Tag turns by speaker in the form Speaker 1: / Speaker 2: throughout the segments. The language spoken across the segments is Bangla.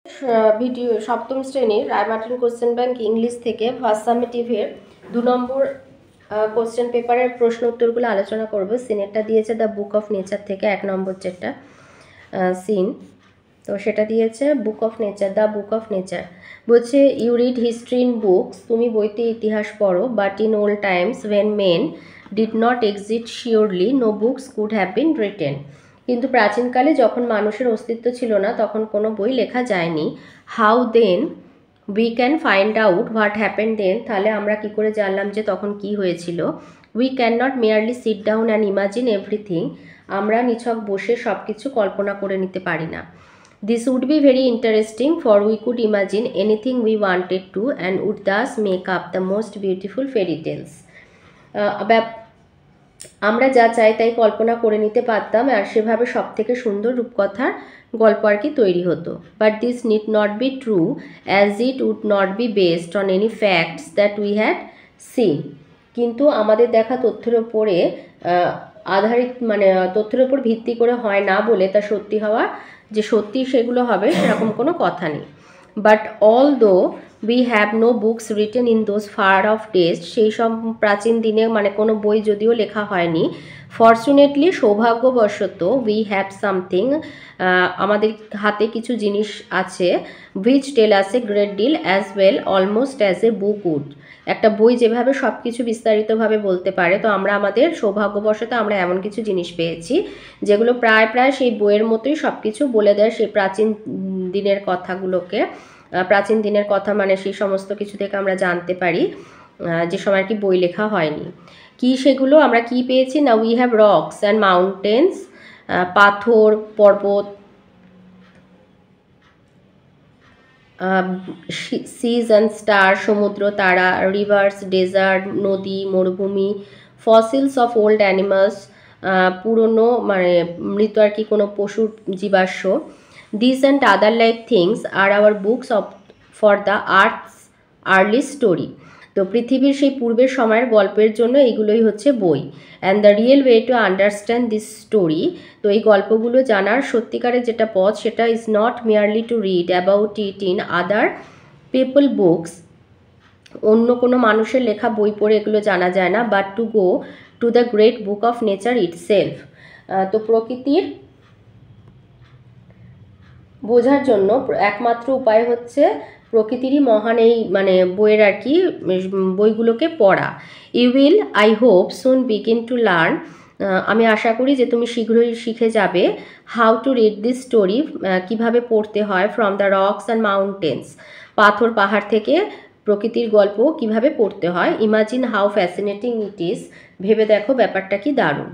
Speaker 1: ভিডিও সপ্তম শ্রেণীর রায়মার্টিন কোশ্চেন ব্যাংক ইংলিশ থেকে ফার্স্ট সামেটিভের 2 নম্বর কোশ্চেন পেপারের প্রশ্ন উত্তরগুলো আলোচনা করব। সিনেরটা দিয়েছে দ্য বুক অফ নেচার থেকে 1 নম্বর যেটা সিন, তো সেটা দিয়েছে book of nature, the book of nature. বলছে you read history in books, তুমি বইতে ইতিহাস পড়ো, but in old times when men did not exist surely no books could have been written. কিন্তু প্রাচীনকালে যখন মানুষের অস্তিত্ব ছিল না তখন কোনো বই লেখা যায়নি। How then we can find out what happen then, তাহলে আমরা কি করে জানলাম যে তখন কি হয়েছিল। We can not merely sit down and imagine everything, আমরা নিছক বসে সব কিছু কল্পনা করে নিতে পারি না। This would be very interesting for we could imagine anything we wanted to and would thus make up the most beautiful fairy tales. আমরা যা চাই তাই কল্পনা করে নিতে পারতাম আর সেভাবে সব থেকে সুন্দর রূপকথার গল্প আর কি তৈরি হতো। But this need not be true as it would not be based on any facts that we had seen. কিন্তু আমাদের দেখা তথ্যের ওপরে আধারিত, মানে তথ্যের ওপর ভিত্তি করে হয় না বলে তা সত্যি হওয়া যে সত্যি সেগুলো হবে সেরকম কোনো কথা নেই। But although we have no books written in those far off days, সেই সব প্রাচীন দিনে মানে কোনো বই যদিও লেখা হয়নি, ফর্চুনেটলি সৌভাগ্যবশত উই হ্যাভ সামথিং, আমাদের হাতে কিছু জিনিস আছে, which tell us a great deal as well almost as a book would. একটা বই যেভাবে সব কিছু বিস্তারিতভাবে বলতে পারে, তো আমরা আমাদের সৌভাগ্যবশত আমরা এমন কিছু জিনিস পেয়েছি যেগুলো প্রায় সেই বইয়ের মতোই সব কিছু বলে দেয় সেই প্রাচীন দিনের কথাগুলোকে। প্রাচীন দিনের কথা মানে সেই সমস্ত কিছু থেকে আমরা জানতে পারি যে সময় কি বই লেখা হয়নি। কি সেগুলো আমরা কি পেয়েছি না, we have rocks and mountains, পাথর পর্বত, সিজ অ্যান্ড স্টার সমুদ্র তারা, রিভার্স ডেজার্ট নদী মরুভূমি, ফসিলস অফ ওল্ড অ্যানিমালস পুরনো মানে মৃত আর কি কোনো পশুর জীবাশ্ম। This and other like things are our books of for the earth's early story. তো পৃথিবীর সেই পূর্বের সময়ের গল্পের জন্য এইগুলোই হচ্ছে বই। And the real way to understand this story, তো এই গল্পগুলো জানার সত্যিকারের যেটা পথ সেটা is not merely to read about it in other people books, অন্য কোনো মানুষের লেখা বই পড়ে এগুলো জানা যায় না, but to go to the great book of nature itself. তো প্রকৃতির বোঝার জন্য একমাত্র উপায় হচ্ছে প্রকৃতিরই মহান এই মানে বইয়ের আর কি বইগুলোকে পড়া। You will I hope soon begin to learn, আমি আশা করি যে তুমি শীঘ্রই শিখে যাবে। How to read this story, কীভাবে পড়তে হয়। From the rocks and mountains, পাথর পাহাড় থেকে প্রকৃতির গল্প কিভাবে পড়তে হয়। Imagine how fascinating it is, ভেবে দেখো ব্যাপারটা কি দারুণ।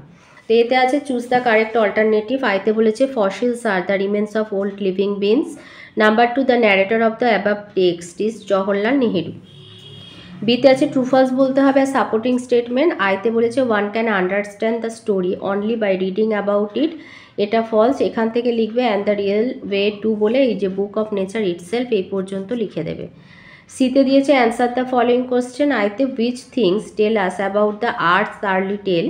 Speaker 1: তো এতে আছে চুজ দ্য কারেক্ট অল্টারনেটিভ। আইতে বলেছে fossils are the remains of old living beans. Number 2 the narrator of the above text is Jawaharlal Nehru. বিতে আছে ট্রু ফলস বলতে হবে সাপোর্টিং স্টেটমেন্ট। আইতে বলেছে one can understand the story only by reading about it, এটা ফলস, এখান থেকে লিখবে and the real way to বলে এই যে বুক অফ নেচার ইটসেলফ এই পর্যন্ত লিখে দেবে। সিতে দিয়েছে অ্যান্সার দ্য ফলোয়িং কোশ্চেন। আইতে which things tell us about the earth's early tale.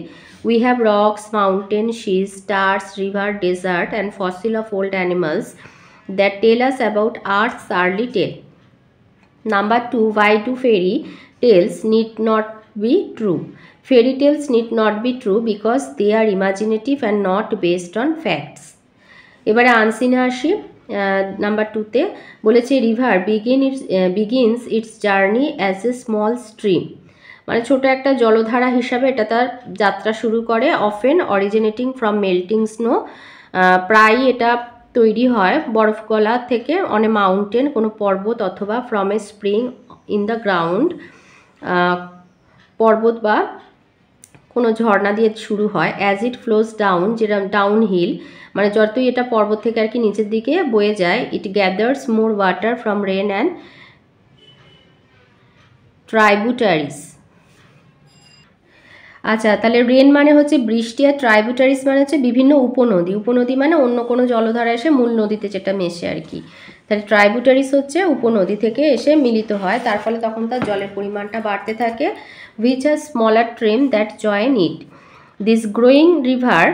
Speaker 1: We have rocks, mountains, seas, stars, river, desert and fossil of old animals that tell us about Earth's early tale. Number 2, why do fairy tales need not be true? Fairy tales need not be true because they are imaginative and not based on facts. এবারে আনসিনে আসি। নাম্বার 2তে বলেছে river begins its journey as a small stream, মানে ছোট একটা জলধারা হিসাবে এটা তার যাত্রা শুরু করে। Often originating from melting snow, প্রায়ই এটা তৈরি হয় বরফ গলা থেকে। অন এ মাউন্টেন কোনো পর্বত অথবা from a spring in the ground, পর্বত বা কোনো ঝর্ণা দিয়ে শুরু হয়। অ্যাজ ইট ফ্লোজ ডাউন, যেটা ডাউন হিল মানে যতই এটা পর্বত থেকে আর কি নিচের দিকে বয়ে যায়। It gathers more water from rain and tributaries. আচ্ছা, তাহলে রেন মানে হচ্ছে বৃষ্টি আর ট্রাইবুটারিস মানে হচ্ছে বিভিন্ন উপনদী। উপনদী মানে অন্য কোনো জলধারা এসে মূল নদীতে যেটা মেশে আর কি। তাহলে ট্রাইবুটারিস হচ্ছে উপনদী থেকে এসে মিলিত হয়, তার ফলে তখন তার জলের পরিমাণটা বাড়তে থাকে। Which are smaller streams that join it. This growing river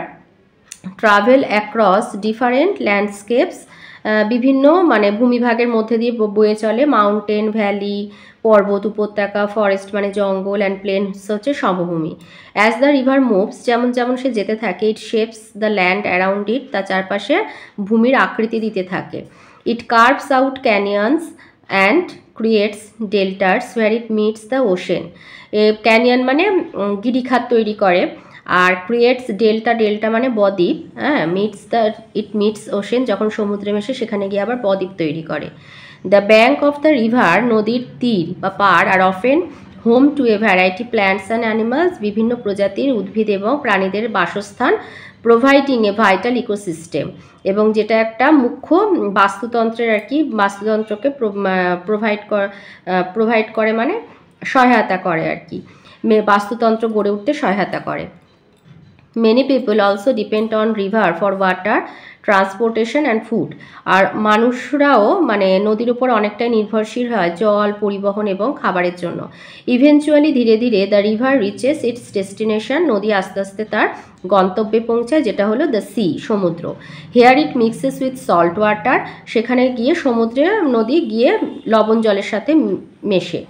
Speaker 1: travel across different landscapes বিভিন্ন মানে ভূমিভাগের মধ্যে দিয়ে বয়ে চলে। মাউন্টেন, ভ্যালি, পর্বত, উপত্যকা, ফরেস্ট মানে জঙ্গল, অ্যান্ড প্লেনস হচ্ছে সমভূমি। অ্যাজ দ্য রিভার মুভস, যেমন যেমন সে যেতে থাকে, it shapes the land around it, তার চারপাশে ভূমির আকৃতি দিতে থাকে। It carves out canyons and creates deltas where it meets the ocean. Canyon মানে গিরিখাত তৈরি করে, আর ক্রিয়েটস ডেল্টা, ডেল্টা মানে বদ্বীপ, হ্যাঁ, ইট মিটস ওশেন, যখন সমুদ্রে মেশে সেখানে গিয়ে আবার বদ্বীপ তৈরি করে। The bank of the river, নদীর তীর বা পাড়, আর often home to a variety plants and animals, বিভিন্ন প্রজাতির উদ্ভিদ এবং প্রাণীদের বাসস্থান, প্রোভাইডিং এ ভাইটাল ইকোসিস্টেম, এবং যেটা একটা মুখ্য বাস্তুতন্ত্রের আর কি, বাস্তুতন্ত্রকে প্রোভাইড করে মানে সহায়তা করে আর কি, বাস্তুতন্ত্র গড়ে উঠতে সহায়তা করে। Many people also depend on river for water, transportation and food. আর মানুষরাও মানে নদীর উপর অনেকটাই নির্ভরশীল হয় জল পরিবহন এবং খাবারের জন্য। ইভেনচুয়ালি, ধীরে ধীরে, the river reaches its destination, নদী আস্তে আস্তে তার গন্তব্যে পৌঁছায়, যেটা হলো দ্য সি, সমুদ্র। Here it mixes with salt water, সেখানে গিয়ে সমুদ্রে নদী গিয়ে লবণ জলের সাথে মেশে।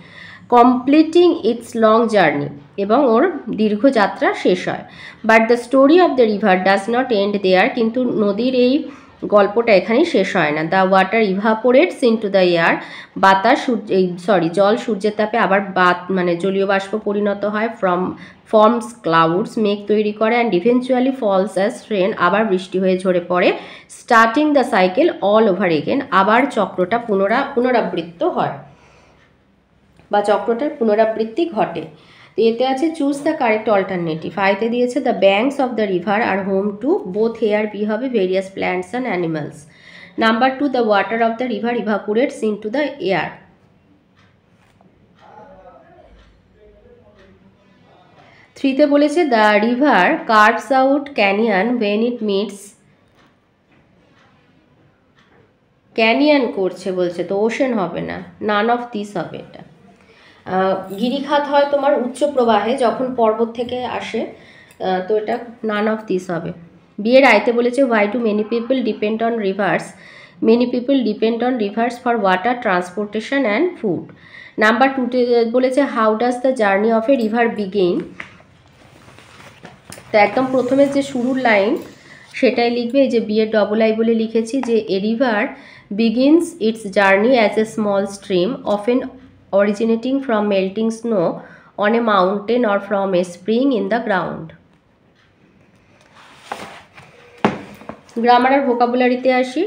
Speaker 1: কমপ্লিটিং ইটস লং জার্নি, এবং ওর দীর্ঘ যাত্রা শেষ হয়। But the story of the river does not end there, কিন্তু নদীর এই গল্পটা এখানেই শেষ হয় না। The water evaporates into the air, বাতাস জল সূর্যের তাপে আবার মানে জলীয় বাষ্প পরিণত হয়। ফর্মস ক্লাউডস, মেঘ তৈরি করে, and eventually falls as rain, আবার বৃষ্টি হয়ে ঝরে পড়ে। Starting the cycle all over again, আবার চক্রটা পুনরাবৃত্ত হয় বা চক্রটার পুনরাবৃত্তি ঘটে। তো এতে আছে চুজ দ্য কারেক্ট অল্টারনেটিভ। আইতে দিয়েছে the banks of the river are home to both, here B হবে various plants and animals. Number 2, the water of the river evaporates into the air. 3তে বলেছে the river carves out canyon when it meets, canyon করছে বলছে, তো ওশেন হবে না, নান অফ দিস হবে এটা। গিরিখাত হয় তোমার উচ্চ প্রবাহে, যখন পর্বত থেকে আসে, তো এটা নান অফ দিস হবে। বিয়ের আইতে বলেছে why do many people depend on rivers, many people depend on rivers for water, transportation and food. Number 2তে বলেছে how does the journey of a river begin. তো একদম প্রথমে যে শুরুর লাইন সেটাই লিখবে, এই যে বিয়ের ডবল আই বলে লিখেছি, যে এ river begins it's journey as a small stream often originating from melting snow on a mountain or from a spring in the ground. Grammar আর ভোকাবুলারিতে আসি।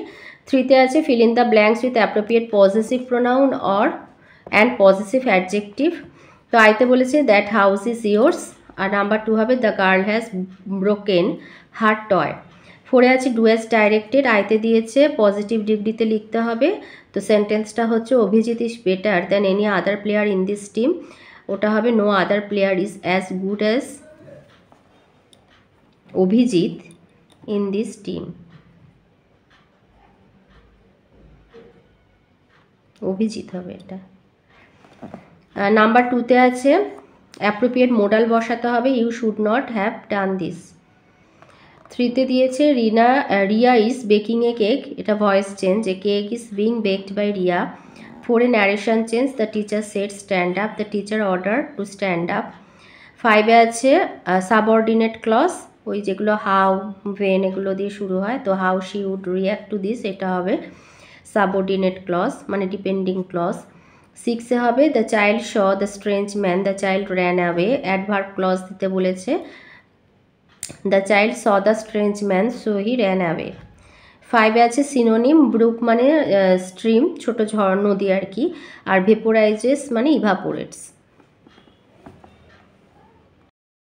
Speaker 1: 3তে আছে fill in the blanks with appropriate possessive pronoun or and possessive adjective। তো আইতে বলেছে that house is yours, আর নাম্বার 2 হবে the girl has broken her toy। 4এ আছে do as directed, আইতে দিয়েছে পজিটিভ ডিগ্রিতে লিখতে হবে। তো সেন্টেন্সটা হচ্ছে Abhijit is better than any other player in this team, ওটা হবে no other player is as good as Abhijit in this team. Abhijit হবে এটা। নাম্বার 2তে আছে অ্যাপ্রোপ্রিয়েট মোডাল বসাতে হবে, you should not have done this. 3তে দিয়েছে Riya is baking a cake, এটা voice change, a cake is being baked by Riya. 4এ narration change, the teacher said stand up, the teacher order to stand up. 5এ আছে সাবঅর্ডিনেট ক্লজ, ওই যেগুলো হাউ, ভেন এগুলো দিয়ে শুরু হয়, তো how she would react to this, এটা হবে সাবঅর্ডিনেট ক্লজ মানে ডিপেন্ডিং ক্লজ। 6এ হবে the child saw the strange man, the child ran away, adverb clause দিতে বলেছে, the child saw the strange man so he ran away. 5এ আছে সিনোনিম, ব্রুক মানে স্ট্রিম, ছোট নদী আর কি, আর ভেপোরাইজেস মানে ইভাপোরেটস।